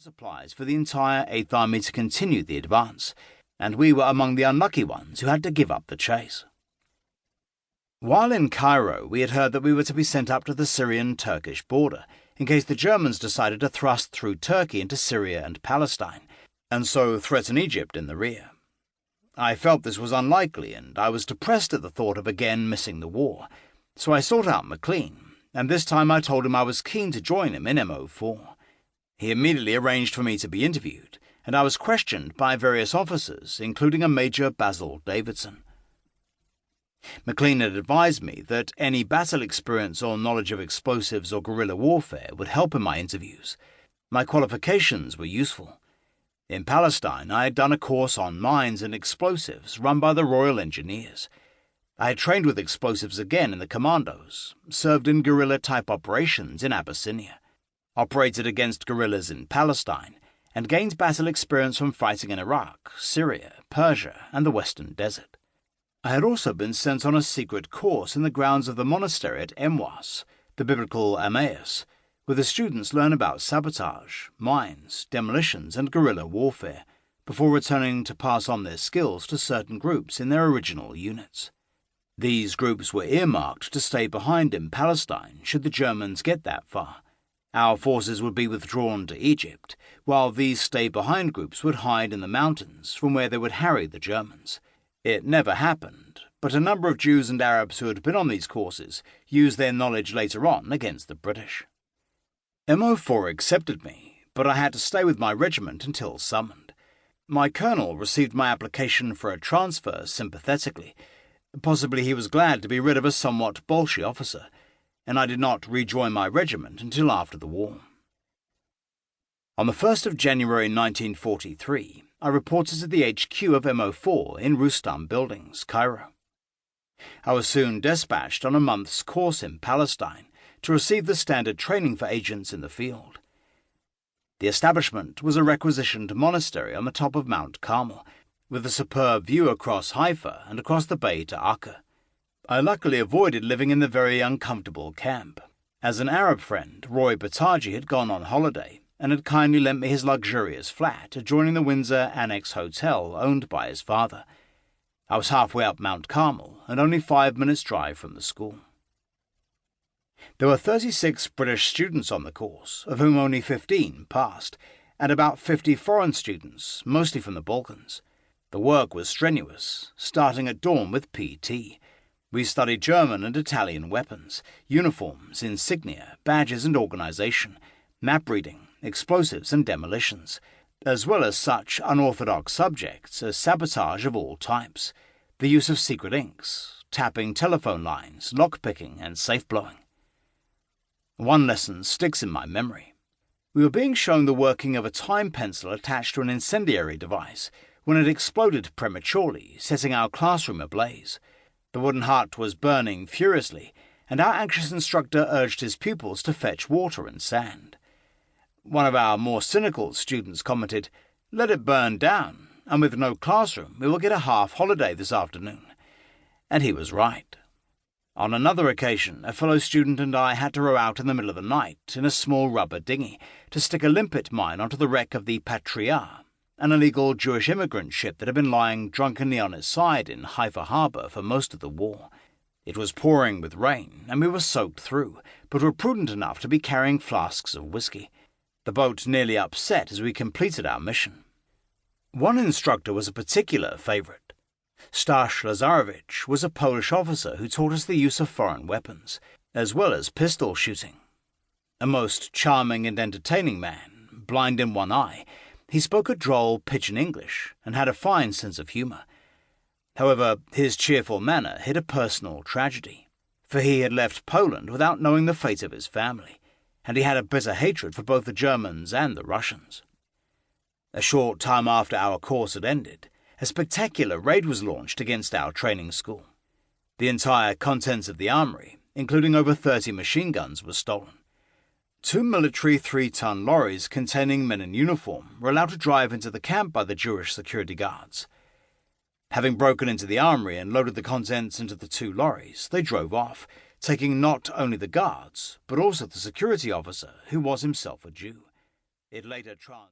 supplies for the entire Eighth Army to continue the advance, and we were among the unlucky ones who had to give up the chase. While in Cairo, we had heard that we were to be sent up to the Syrian-Turkish border in case the Germans decided to thrust through Turkey into Syria and Palestine, and so threaten Egypt in the rear. I felt this was unlikely, and I was depressed at the thought of again missing the war, so I sought out McLean, and this time I told him I was keen to join him in MO4. He immediately arranged for me to be interviewed, and I was questioned by various officers, including a Major Basil Davidson. McLean had advised me that any battle experience or knowledge of explosives or guerrilla warfare would help in my interviews. My qualifications were useful. In Palestine, I had done a course on mines and explosives run by the Royal Engineers. I had trained with explosives again in the Commandos, served in guerrilla-type operations in Abyssinia, operated against guerrillas in Palestine, and gained battle experience from fighting in Iraq, Syria, Persia, and the Western Desert. I had also been sent on a secret course in the grounds of the monastery at Memoirs, the biblical Emmaus, where the students learn about sabotage, mines, demolitions, and guerrilla warfare, before returning to pass on their skills to certain groups in their original units. These groups were earmarked to stay behind in Palestine should the Germans get that far. Our forces would be withdrawn to Egypt, while these stay-behind groups would hide in the mountains from where they would harry the Germans. It never happened, but a number of Jews and Arabs who had been on these courses used their knowledge later on against the British. MO4 accepted me, but I had to stay with my regiment until summoned. My colonel received my application for a transfer sympathetically. Possibly he was glad to be rid of a somewhat bolshy officer, and I did not rejoin my regiment until after the war. On the 1st of January 1943, I reported to the HQ of MO4 in Rustam Buildings, Cairo. I was soon dispatched on a month's course in Palestine to receive the standard training for agents in the field. The establishment was a requisitioned monastery on the top of Mount Carmel, with a superb view across Haifa and across the bay to Acca. I luckily avoided living in the very uncomfortable camp, as an Arab friend, Roy Bataji, had gone on holiday and had kindly lent me his luxurious flat adjoining the Windsor Annex Hotel owned by his father. I was halfway up Mount Carmel and only 5 minutes' drive from the school. There were 36 British students on the course, of whom only 15 passed, and about 50 foreign students, mostly from the Balkans. The work was strenuous, starting at dawn with PT. We studied German and Italian weapons, uniforms, insignia, badges and organisation, map reading, explosives and demolitions, as well as such unorthodox subjects as sabotage of all types, the use of secret inks, tapping telephone lines, lockpicking and safe-blowing. One lesson sticks in my memory. We were being shown the working of a time pencil attached to an incendiary device when it exploded prematurely, setting our classroom ablaze. The wooden hut was burning furiously, and our anxious instructor urged his pupils to fetch water and sand. One of our more cynical students commented, "Let it burn down, and with no classroom we will get a half holiday this afternoon." And he was right. On another occasion, a fellow student and I had to row out in the middle of the night in a small rubber dinghy to stick a limpet mine onto the wreck of the Patrick, an illegal Jewish immigrant ship that had been lying drunkenly on its side in Haifa harbour for most of the war. It was pouring with rain, and we were soaked through, but were prudent enough to be carrying flasks of whiskey. The boat nearly upset as we completed our mission. One instructor was a particular favourite. Stash Lazarevich was a Polish officer who taught us the use of foreign weapons, as well as pistol shooting. A most charming and entertaining man, blind in one eye, he spoke a droll pidgin English and had a fine sense of humour. However, his cheerful manner hid a personal tragedy, for he had left Poland without knowing the fate of his family, and he had a bitter hatred for both the Germans and the Russians. A short time after our course had ended, a spectacular raid was launched against our training school. The entire contents of the armoury, including over 30 machine guns, were stolen. 2 military 3-ton lorries containing men in uniform were allowed to drive into the camp by the Jewish security guards. Having broken into the armoury and loaded the contents into the 2 lorries, they drove off, taking not only the guards, but also the security officer, who was himself a Jew. It later trans...